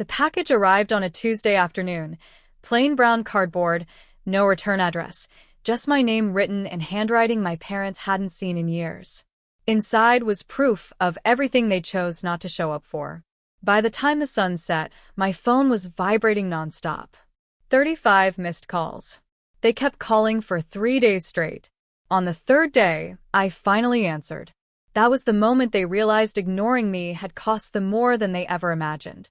The package arrived on a Tuesday afternoon. Plain brown cardboard, no return address, just my name written in handwriting my parents hadn't seen in years. Inside was proof of everything they chose not to show up for. By the time the sun set, my phone was vibrating nonstop. 35 missed calls. They kept calling for 3 days straight. On the third day, I finally answered. That was the moment they realized ignoring me had cost them more than they ever imagined.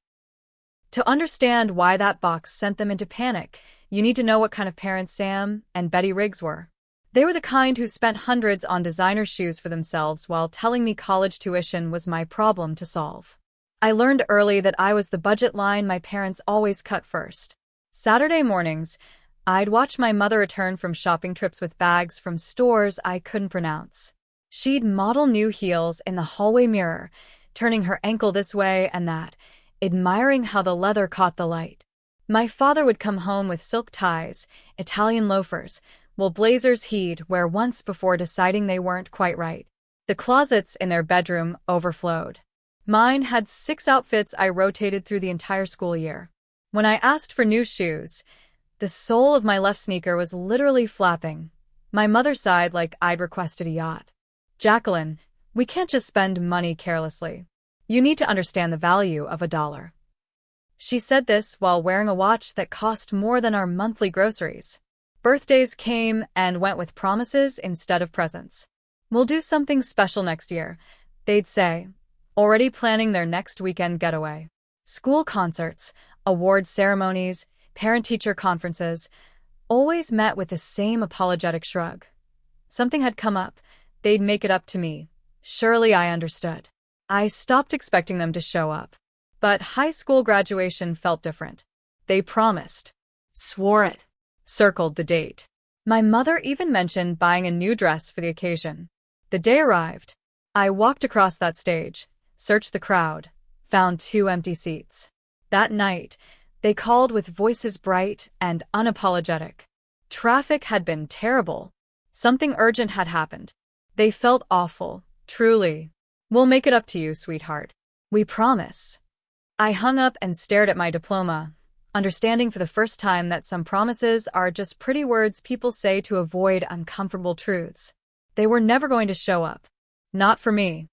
To understand why that box sent them into panic, you need to know what kind of parents Sam and Betty Riggs were. They were the kind who spent hundreds on designer shoes for themselves while telling me college tuition was my problem to solve. I learned early that I was the budget line my parents always cut first. Saturday mornings, I'd watch my mother return from shopping trips with bags from stores I couldn't pronounce. She'd model new heels in the hallway mirror, turning her ankle this way and that, admiring how the leather caught the light. My father would come home with silk ties, Italian loafers, while blazers he'd wear once before deciding they weren't quite right. The closets in their bedroom overflowed. Mine had 6 outfits I rotated through the entire school year. When I asked for new shoes, the sole of my left sneaker was literally flapping. My mother sighed like I'd requested a yacht. Jacqueline, we can't just spend money carelessly. You need to understand the value of $1. She said this while wearing a watch that cost more than our monthly groceries. Birthdays came and went with promises instead of presents. We'll do something special next year, they'd say, already planning their next weekend getaway. School concerts, award ceremonies, parent-teacher conferences, always met with the same apologetic shrug. Something had come up, they'd make it up to me. Surely I understood. I stopped expecting them to show up. But high school graduation felt different. They promised, swore it, circled the date. My mother even mentioned buying a new dress for the occasion. The day arrived. I walked across that stage, searched the crowd, found 2 empty seats. That night, they called with voices bright and unapologetic. Traffic had been terrible. Something urgent had happened. They felt awful, truly. We'll make it up to you, sweetheart. We promise. I hung up and stared at my diploma, understanding for the first time that some promises are just pretty words people say to avoid uncomfortable truths. They were never going to show up. Not for me.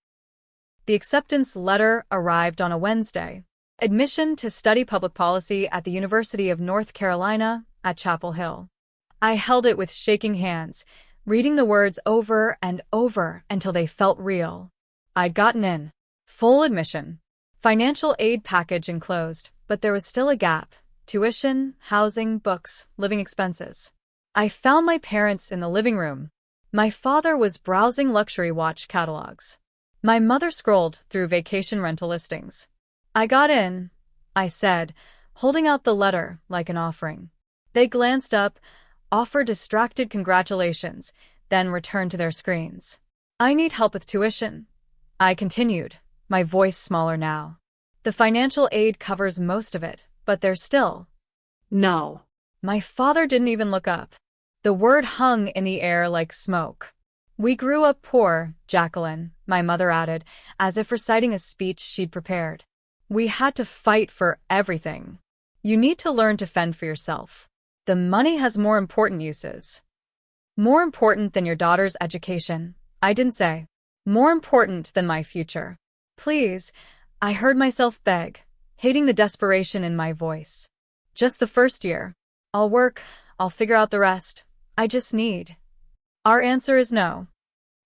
The acceptance letter arrived on a Wednesday. Admission to study public policy at the University of North Carolina at Chapel Hill. I held it with shaking hands, reading the words over and over until they felt real. I'd gotten in. Full admission. Financial aid package enclosed, but there was still a gap. Tuition, housing, books, living expenses. I found my parents in the living room. My father was browsing luxury watch catalogs. My mother scrolled through vacation rental listings. I got in, I said, holding out the letter like an offering. They glanced up, offered distracted congratulations, then returned to their screens. I need help with tuition, I continued, my voice smaller now. The financial aid covers most of it, but there's still. No. My father didn't even look up. The word hung in the air like smoke. We grew up poor, Jacqueline, my mother added, as if reciting a speech she'd prepared. We had to fight for everything. You need to learn to fend for yourself. The money has more important uses. More important than your daughter's education, I didn't say. More important than my future. Please, I heard myself beg, hating the desperation in my voice. Just the first year. I'll work, I'll figure out the rest. I just need. Our answer is no.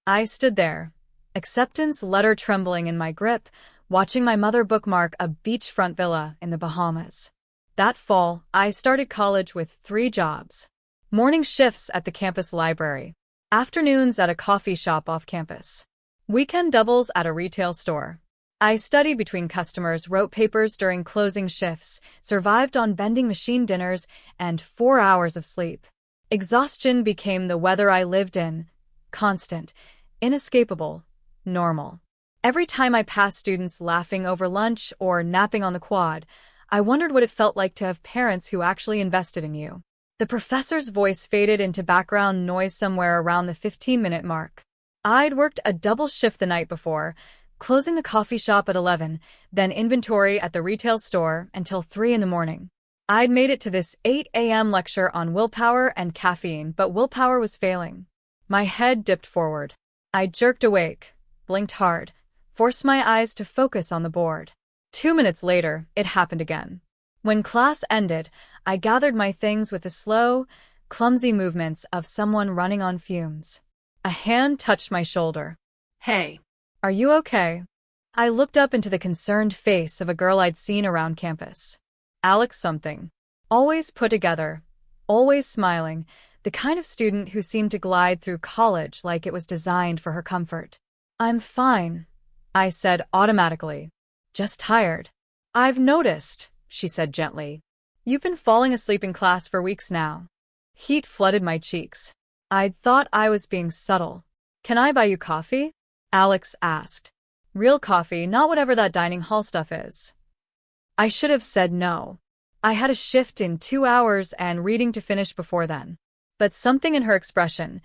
I stood there, acceptance letter trembling in my grip, watching my mother bookmark a beachfront villa in the Bahamas. That fall, I started college with 3 jobs. Morning shifts at the campus library. Afternoons at a coffee shop off campus. Weekend doubles at a retail store. I studied between customers, wrote papers during closing shifts, survived on vending machine dinners, and 4 hours of sleep. Exhaustion became the weather I lived in. Constant, inescapable, normal. Every time I passed students laughing over lunch or napping on the quad, I wondered what it felt like to have parents who actually invested in you. The professor's voice faded into background noise somewhere around the 15-minute mark. I'd worked a double shift the night before, closing the coffee shop at 11, then inventory at the retail store until 3 in the morning. I'd made it to this 8 a.m. lecture on willpower and caffeine, but willpower was failing. My head dipped forward. I jerked awake, blinked hard, forced my eyes to focus on the board. 2 minutes later, it happened again. When class ended, I gathered my things with the slow, clumsy movements of someone running on fumes. A hand touched my shoulder. Hey. Are you okay? I looked up into the concerned face of a girl I'd seen around campus. Alex something. Always put together, always smiling, the kind of student who seemed to glide through college like it was designed for her comfort. I'm fine, I said automatically. Just tired. I've noticed, she said gently. You've been falling asleep in class for weeks now. Heat flooded my cheeks. I'd thought I was being subtle. Can I buy you coffee? Alex asked. Real coffee, not whatever that dining hall stuff is. I should have said no. I had a shift in 2 hours and reading to finish before then. But something in her expression,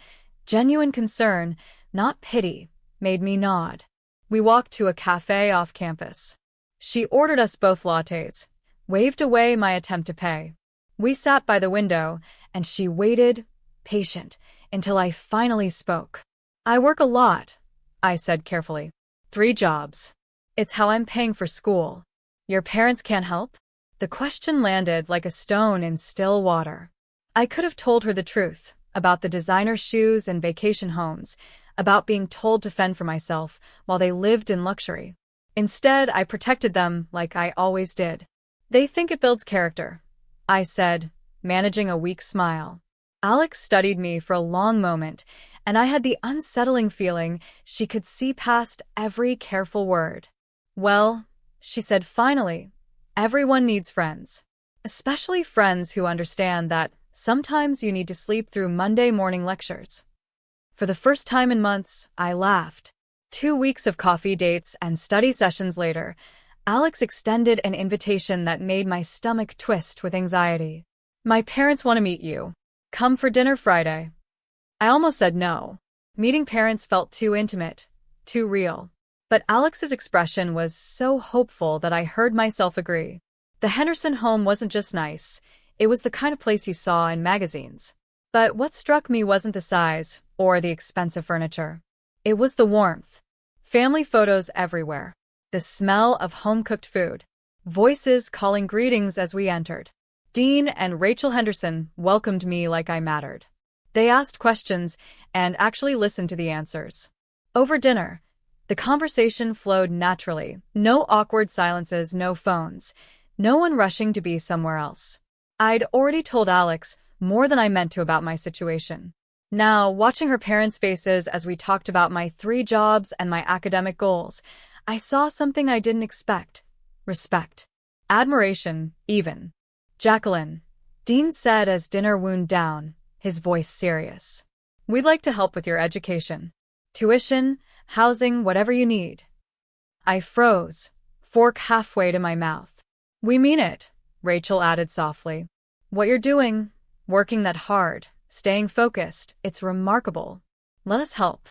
genuine concern, not pity, made me nod. We walked to a cafe off campus. She ordered us both lattes, waved away my attempt to pay. We sat by the window, and she waited, patient, until I finally spoke. I work a lot, I said carefully. 3 jobs. It's how I'm paying for school. Your parents can't help? The question landed like a stone in still water. I could have told her the truth about the designer shoes and vacation homes, about being told to fend for myself while they lived in luxury. Instead, I protected them like I always did. They think it builds character, I said, managing a weak smile. Alex studied me for a long moment, and I had the unsettling feeling she could see past every careful word. Well, she said finally, everyone needs friends. Especially friends who understand that sometimes you need to sleep through Monday morning lectures. For the first time in months, I laughed. 2 weeks of coffee dates and study sessions later, Alex extended an invitation that made my stomach twist with anxiety. My parents want to meet you. Come for dinner Friday. I almost said no. Meeting parents felt too intimate, too real. But Alex's expression was so hopeful that I heard myself agree. The Henderson home wasn't just nice, it was the kind of place you saw in magazines. But what struck me wasn't the size or the expensive furniture. It was the warmth. Family photos everywhere. The smell of home-cooked food. Voices calling greetings as we entered. Dean and Rachel Henderson welcomed me like I mattered. They asked questions and actually listened to the answers. Over dinner, the conversation flowed naturally. No awkward silences, no phones. No one rushing to be somewhere else. I'd already told Alex more than I meant to about my situation. Now, watching her parents' faces as we talked about my 3 jobs and my academic goals, I saw something I didn't expect. Respect. Admiration, even. Jacqueline, Dean said as dinner wound down, his voice serious. We'd like to help with your education. Tuition, housing, whatever you need. I froze, fork halfway to my mouth. We mean it, Rachel added softly. What you're doing, working that hard, staying focused, it's remarkable. Let us help.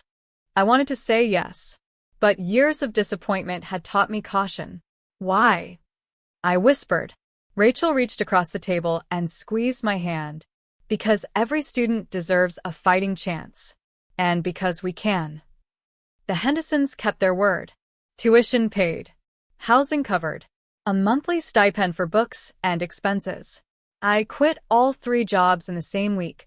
I wanted to say yes, but years of disappointment had taught me caution. Why? I whispered. Rachel reached across the table and squeezed my hand. Because every student deserves a fighting chance. And because we can. The Hendersons kept their word. Tuition paid. Housing covered. A monthly stipend for books and expenses. I quit all 3 jobs in the same week,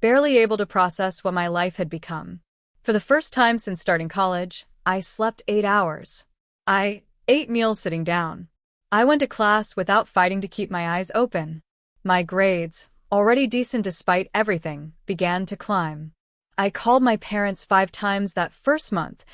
barely able to process what my life had become. For the first time since starting college, I slept 8 hours. I ate meals sitting down. I went to class without fighting to keep my eyes open. My grades, already decent despite everything, began to climb. I called my parents 5 times that first month,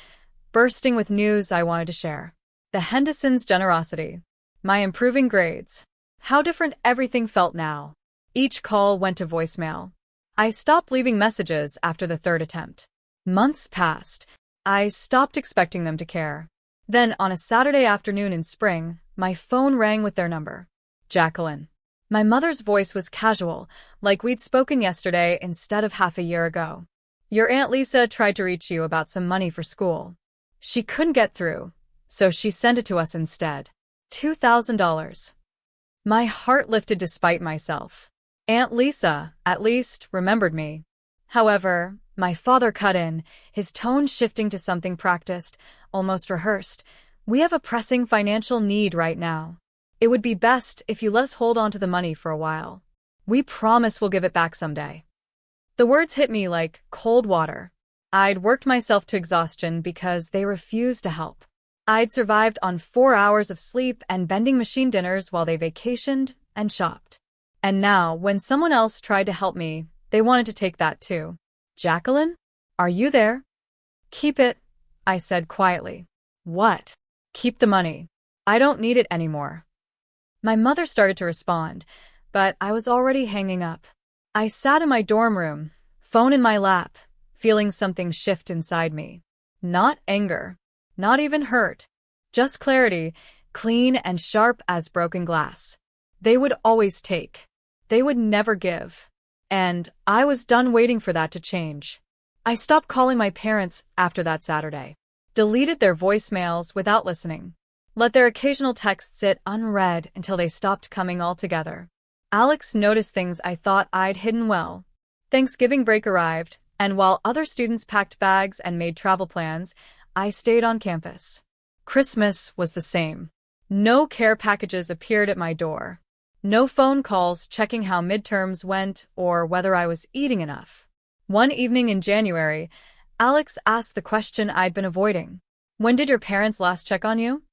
bursting with news I wanted to share. The Hendersons' generosity. My improving grades. How different everything felt now. Each call went to voicemail. I stopped leaving messages after the 3rd attempt. Months passed. I stopped expecting them to care. Then, on a Saturday afternoon in spring, my phone rang with their number. Jacqueline. My mother's voice was casual, like we'd spoken yesterday instead of half a year ago. Your Aunt Lisa tried to reach you about some money for school. She couldn't get through. so she sent it to us instead. $2,000. My heart lifted despite myself. Aunt Lisa, at least, remembered me. However, my father cut in, his tone shifting to something practiced, almost rehearsed. We have a pressing financial need right now. It would be best if you let us hold on to the money for a while. We promise we'll give it back someday. The words hit me like cold water. I'd worked myself to exhaustion because they refused to help. I'd survived on 4 hours of sleep and vending machine dinners while they vacationed and shopped. And now, when someone else tried to help me, they wanted to take that too. Jacqueline? Are you there? Keep it, I said quietly. What? Keep the money. I don't need it anymore. My mother started to respond, but I was already hanging up. I sat in my dorm room, phone in my lap, feeling something shift inside me. Not anger, not even hurt, just clarity, clean and sharp as broken glass. They would always take. They would never give. And I was done waiting for that to change. I stopped calling my parents after that Saturday. Deleted their voicemails without listening. Let their occasional texts sit unread until they stopped coming altogether. Alex noticed things I thought I'd hidden well. Thanksgiving break arrived, and while other students packed bags and made travel plans, I stayed on campus. Christmas was the same. No care packages appeared at my door. No phone calls checking how midterms went or whether I was eating enough. One evening in January, Alex asked the question I'd been avoiding. When did your parents last check on you?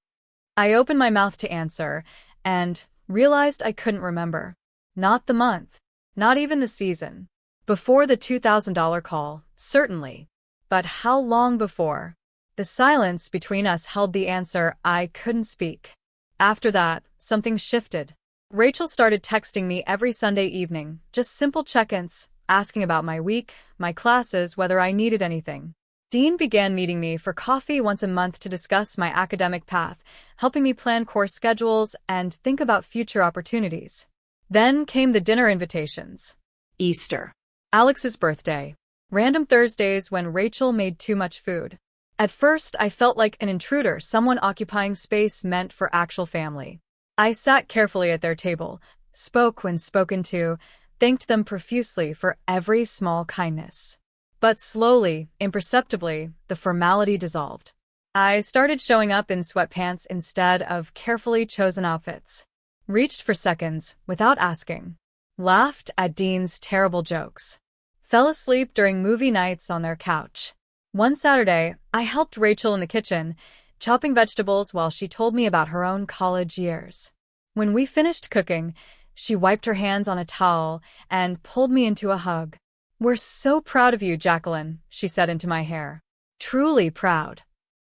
I opened my mouth to answer and realized I couldn't remember. Not the month. Not even the season. Before the $2,000 call, certainly. But how long before? The silence between us held the answer I couldn't speak. After that, something shifted. Rachel started texting me every Sunday evening, just simple check-ins, asking about my week, my classes, whether I needed anything. Dean began meeting me for coffee once a month to discuss my academic path, helping me plan course schedules and think about future opportunities. Then came the dinner invitations. Easter. Alex's birthday. Random Thursdays when Rachel made too much food. At first, I felt like an intruder, someone occupying space meant for actual family. I sat carefully at their table, spoke when spoken to, thanked them profusely for every small kindness. But slowly, imperceptibly, the formality dissolved. I started showing up in sweatpants instead of carefully chosen outfits. Reached for seconds, without asking. Laughed at Dean's terrible jokes. Fell asleep during movie nights on their couch. One Saturday, I helped Rachel in the kitchen, chopping vegetables while she told me about her own college years. When we finished cooking, she wiped her hands on a towel and pulled me into a hug. "We're so proud of you, Jacqueline," she said into my hair. Truly proud.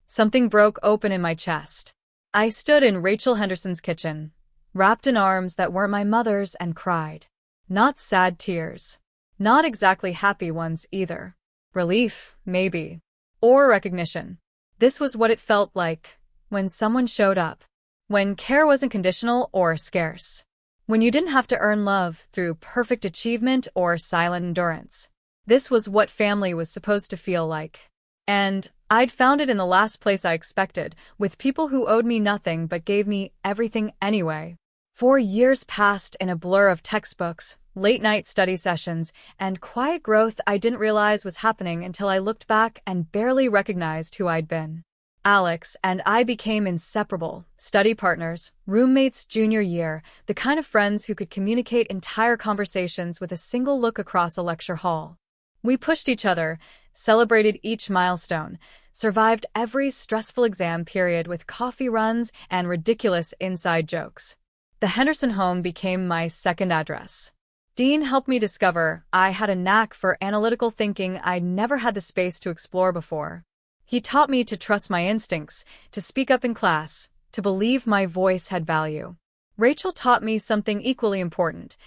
Something broke open in my chest. I stood in Rachel Henderson's kitchen, wrapped in arms that weren't my mother's, and cried. Not sad tears. Not exactly happy ones either. Relief, maybe. Or recognition. This was what it felt like when someone showed up. When care wasn't conditional or scarce. When you didn't have to earn love through perfect achievement or silent endurance. This was what family was supposed to feel like. And I'd found it in the last place I expected, with people who owed me nothing but gave me everything anyway. 4 years passed in a blur of textbooks, late-night study sessions, and quiet growth I didn't realize was happening until I looked back and barely recognized who I'd been. Alex and I became inseparable, study partners, roommates junior year, the kind of friends who could communicate entire conversations with a single look across a lecture hall. We pushed each other, celebrated each milestone, survived every stressful exam period with coffee runs and ridiculous inside jokes. The Henderson home became my second address. Dean helped me discover I had a knack for analytical thinking I'd never had the space to explore before. He taught me to trust my instincts, to speak up in class, to believe my voice had value. Rachel taught me something equally important,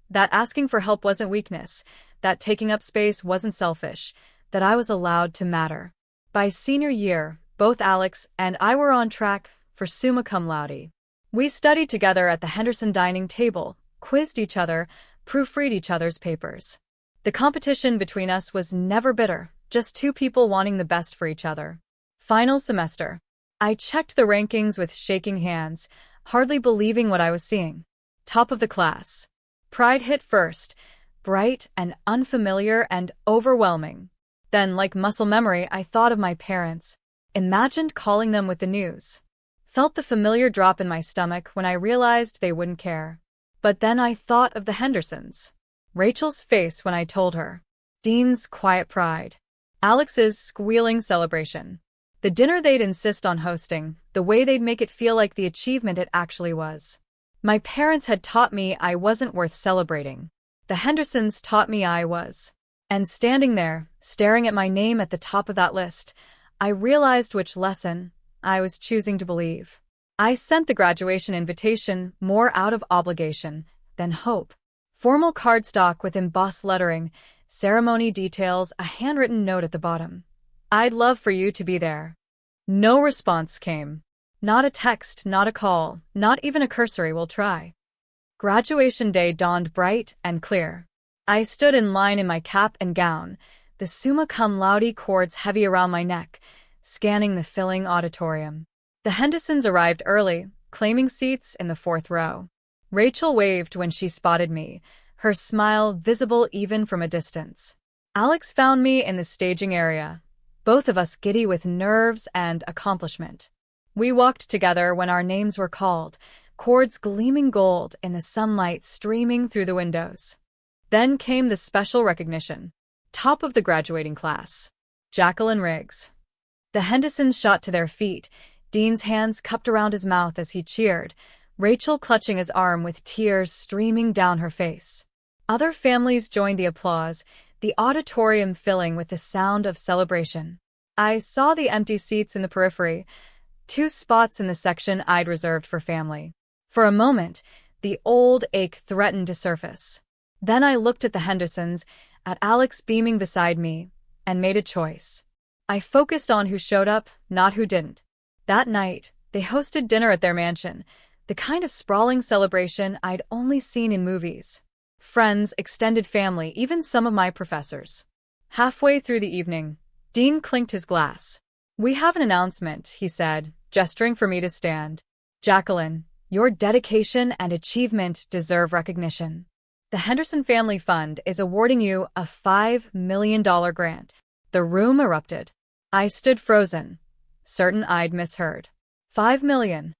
that asking for help wasn't weakness, that taking up space wasn't selfish, that I was allowed to matter. By senior year, both Alex and I were on track for summa cum laude. We studied together at the Henderson dining table, quizzed each other, proofread each other's papers. The competition between us was never bitter, just two people wanting the best for each other. Final semester. I checked the rankings with shaking hands, hardly believing what I was seeing. Top of the class. Pride hit first, bright and unfamiliar and overwhelming. Then, like muscle memory, I thought of my parents, imagined calling them with the news. Felt the familiar drop in my stomach when I realized they wouldn't care. But then I thought of the Hendersons. Rachel's face when I told her. Dean's quiet pride. Alex's squealing celebration. The dinner they'd insist on hosting, the way they'd make it feel like the achievement it actually was. My parents had taught me I wasn't worth celebrating. The Hendersons taught me I was. And standing there, staring at my name at the top of that list, I realized which lesson I was choosing to believe. I sent the graduation invitation more out of obligation than hope. Formal cardstock with embossed lettering, ceremony details, a handwritten note at the bottom. I'd love for you to be there. No response came. Not a text, not a call, not even a cursory "we'll try." Graduation day dawned bright and clear. I stood in line in my cap and gown, the summa cum laude cords heavy around my neck, scanning the filling auditorium. The Hendersons arrived early, claiming seats in the fourth row. Rachel waved when she spotted me, her smile visible even from a distance. Alex found me in the staging area, both of us giddy with nerves and accomplishment. We walked together when our names were called, cords gleaming gold in the sunlight streaming through the windows. Then came the special recognition. Top of the graduating class. Jacqueline Riggs. The Hendersons shot to their feet, Dean's hands cupped around his mouth as he cheered, Rachel clutching his arm with tears streaming down her face. Other families joined the applause, the auditorium filling with the sound of celebration. I saw the empty seats in the periphery, 2 spots in the section I'd reserved for family. For a moment, the old ache threatened to surface. Then I looked at the Hendersons, at Alex beaming beside me, and made a choice. I focused on who showed up, not who didn't. That night, they hosted dinner at their mansion, the kind of sprawling celebration I'd only seen in movies. Friends, extended family, even some of my professors. Halfway through the evening, Dean clinked his glass. "We have an announcement," he said, gesturing for me to stand. "Jacqueline, your dedication and achievement deserve recognition. The Henderson Family Fund is awarding you a $5 million grant." The room erupted. I stood frozen, certain I'd misheard. $5 million.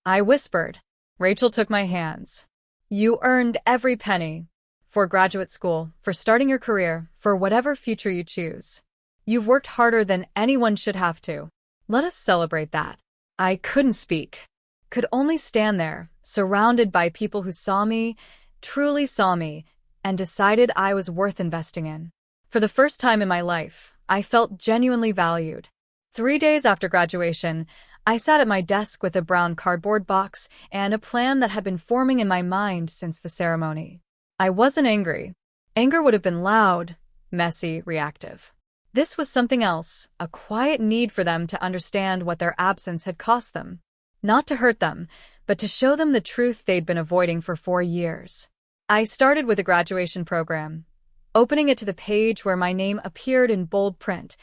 I whispered. Rachel took my hands. "You earned every penny. For graduate school, for starting your career, for whatever future you choose. You've worked harder than anyone should have to. Let us celebrate that." I couldn't speak. Could only stand there, surrounded by people who saw me, truly saw me, and decided I was worth investing in. For the first time in my life, I felt genuinely valued. 3 days after graduation, I sat at my desk with a brown cardboard box and a plan that had been forming in my mind since the ceremony. I wasn't angry. Anger would have been loud, messy, reactive. This was something else, a quiet need for them to understand what their absence had cost them. Not to hurt them, but to show them the truth they'd been avoiding for 4 years. I started with a graduation program, opening it to the page where my name appeared in bold print.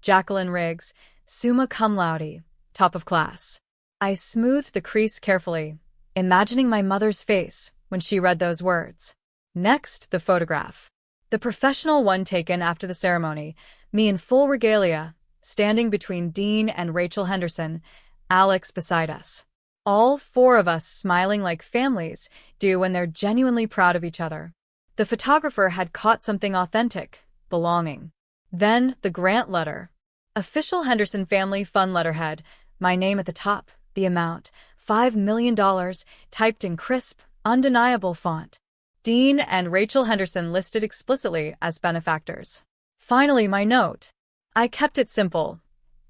Jacqueline Riggs, summa cum laude, top of class. I smoothed the crease carefully, imagining my mother's face when she read those words. Next, the photograph. The professional one taken after the ceremony, me in full regalia, standing between Dean and Rachel Henderson, Alex beside us. All 4 of us smiling like families do when they're genuinely proud of each other. The photographer had caught something authentic, belonging. Then the grant letter. Official Henderson Family Fund letterhead, my name at the top, the amount, $5 million, typed in crisp, undeniable font. Dean and Rachel Henderson listed explicitly as benefactors. Finally, my note. I kept it simple,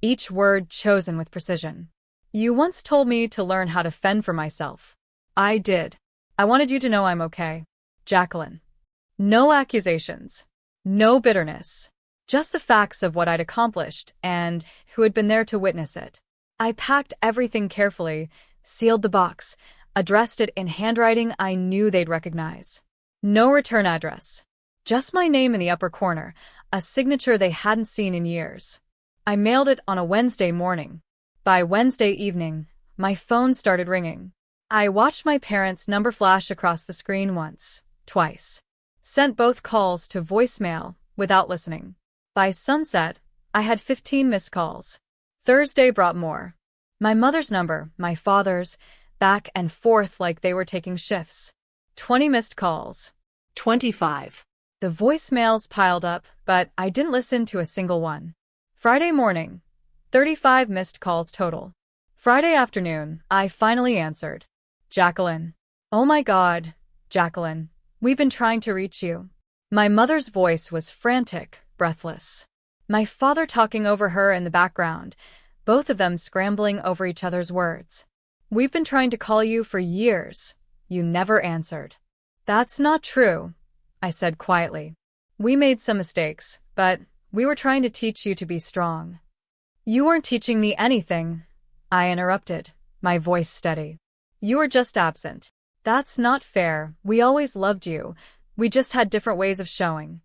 each word chosen with precision. "You once told me to learn how to fend for myself. I did. I wanted you to know I'm okay. Jacqueline." No accusations. No bitterness. Just the facts of what I'd accomplished and who had been there to witness it. I packed everything carefully, sealed the box, addressed it in handwriting I knew they'd recognize. No return address. Just my name in the upper corner, a signature they hadn't seen in years. I mailed it on a Wednesday morning. By Wednesday evening, my phone started ringing. I watched my parents' number flash across the screen once, twice. Sent both calls to voicemail without listening. By sunset, I had 15 missed calls. Thursday brought more. My mother's number, my father's, back and forth like they were taking shifts. 20 missed calls. 25. The voicemails piled up, but I didn't listen to a single one. Friday morning, 35 missed calls total. Friday afternoon, I finally answered. Jacqueline. Oh my God, Jacqueline. We've been trying to reach you. My mother's voice was frantic, breathless. My father talking over her in the background, both of them scrambling over each other's words. We've been trying to call you for years. You never answered. That's not true, I said quietly. We made some mistakes, but we were trying to teach you to be strong. You weren't teaching me anything, I interrupted, my voice steady. You were just absent. That's not fair. We always loved you. We just had different ways of showing.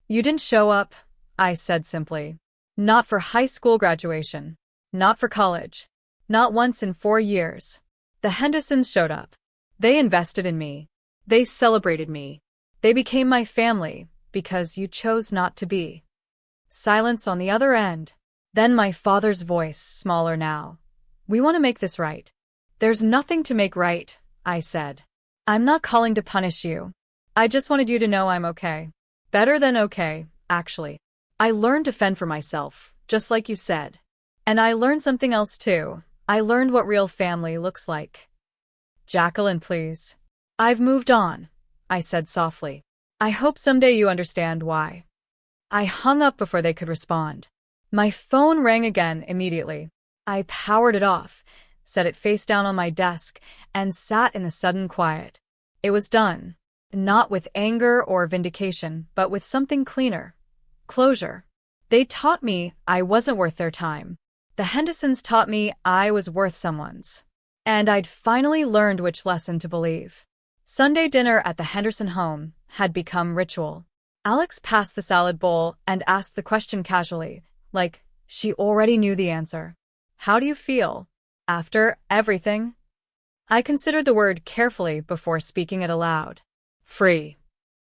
You didn't show up, I said simply. Not for high school graduation. Not for college. Not once in 4 years. The Hendersons showed up. They invested in me. They celebrated me. They became my family, because you chose not to be. Silence on the other end. Then my father's voice, smaller now. We want to make this right. There's nothing to make right, I said. I'm not calling to punish you. I just wanted you to know I'm okay. Better than okay, actually. I learned to fend for myself, just like you said. And I learned something else too. I learned what real family looks like. Jacqueline, please. I've moved on, I said softly. I hope someday you understand why. I hung up before they could respond. My phone rang again immediately. I powered it off, set it face down on my desk, and sat in the sudden quiet. It was done. Not with anger or vindication, but with something cleaner. Closure. They taught me I wasn't worth their time. The Hendersons taught me I was worth someone's. And I'd finally learned which lesson to believe. Sunday dinner at the Henderson home had become ritual. Alex passed the salad bowl and asked the question casually, like she already knew the answer. How do you feel? After everything? I considered the word carefully before speaking it aloud. Free.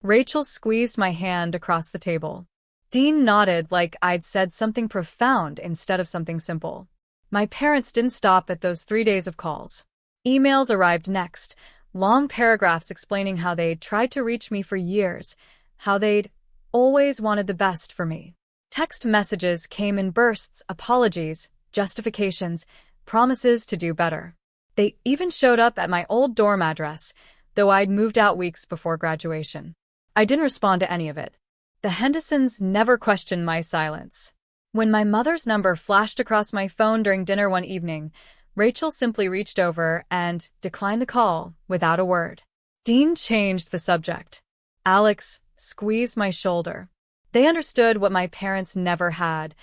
Rachel squeezed my hand across the table. Dean nodded like I'd said something profound instead of something simple. My parents didn't stop at those 3 days of calls. Emails arrived next, long paragraphs explaining how they'd tried to reach me for years, how they'd always wanted the best for me. Text messages came in bursts, apologies, justifications, promises to do better. They even showed up at my old dorm address, though I'd moved out weeks before graduation. I didn't respond to any of it. The Hendersons never questioned my silence. When my mother's number flashed across my phone during dinner one evening, Rachel simply reached over and declined the call without a word. Dean changed the subject. Alex squeezed my shoulder. They understood what my parents never had.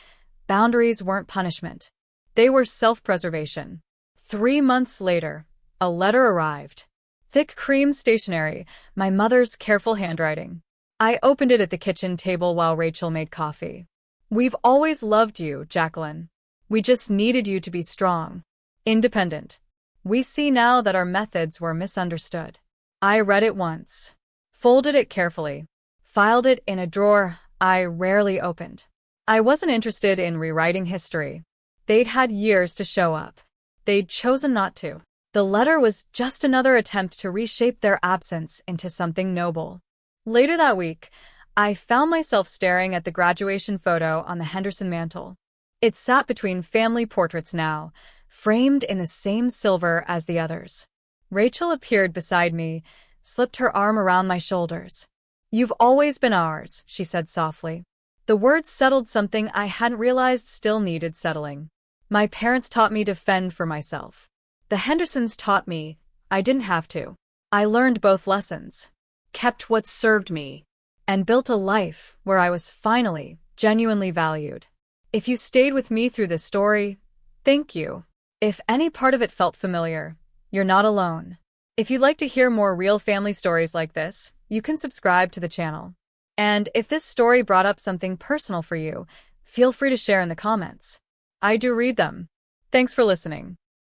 Boundaries weren't punishment. They were self-preservation. 3 months later, a letter arrived. Thick cream stationery, my mother's careful handwriting. I opened it at the kitchen table while Rachel made coffee. We've always loved you, Jacqueline. We just needed you to be strong, independent. We see now that our methods were misunderstood. I read it once, folded it carefully, filed it in a drawer I rarely opened. I wasn't interested in rewriting history. They'd had years to show up. They'd chosen not to. The letter was just another attempt to reshape their absence into something noble. Later that week, I found myself staring at the graduation photo on the Henderson mantel. It sat between family portraits now, framed in the same silver as the others. Rachel appeared beside me, slipped her arm around my shoulders. You've always been ours, she said softly. The words settled something I hadn't realized still needed settling. My parents taught me to fend for myself. The Hendersons taught me I didn't have to. I learned both lessons, kept what served me, and built a life where I was finally, genuinely valued. If you stayed with me through this story, thank you. If any part of it felt familiar, you're not alone. If you'd like to hear more real family stories like this, you can subscribe to the channel. And if this story brought up something personal for you, feel free to share in the comments. I do read them. Thanks for listening.